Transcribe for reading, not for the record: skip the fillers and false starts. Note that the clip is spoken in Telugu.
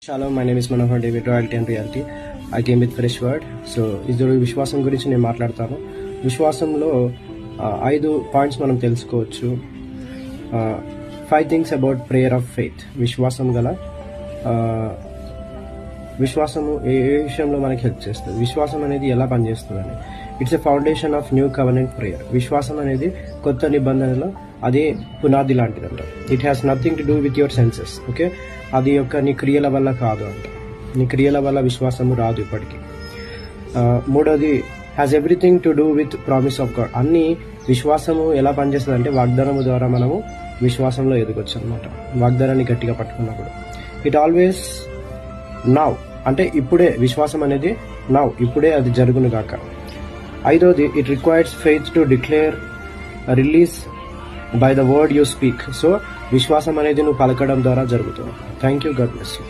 Shalom, my name is Manohar David, Royalty and Reality. I came with fresh word. So, ఇది విశ్వాసం గురించి నేను మాట్లాడతాను. విశ్వాసంలో 5 పాయింట్స్ మనం తెలుసుకోవచ్చు. 5 things about prayer of faith. విశ్వాసము ఏ విషయంలో మనకి హెల్ప్ చేస్తుంది, విశ్వాసం అనేది ఎలా పనిచేస్తుందని. It's a foundation of new covenant prayer. విశ్వాసం అనేది కొత్త నిబంధనలో అదే పునాది లాంటిదంట. It has nothing to do with your senses. Okay, అది నీ క్రియల వల్ల కాదు అంట. నీ క్రియల వల్ల విశ్వాసము రాదు ఇప్పటికీ. మూడోది, has everything to do with promise of God. అన్ని విశ్వాసము ఎలా పనిచేస్తుంది అంటే వాగ్దానము ద్వారా మనము విశ్వాసంలో ఎదగొచ్చు అనమాట. వాగ్దానాన్ని గట్టిగా పట్టుకున్నప్పుడు. ఇట్ ఆల్వేస్ నౌ, అంటే ఇప్పుడే విశ్వాసం అనేది నౌ, ఇప్పుడే అది జరుగును గాక. ఐదోది, it requires faith to declare release by the word you speak. So విశ్వాసం అనేది నువ్వు పలకడం ద్వారా జరుగుతుంది. Thank you, God bless you.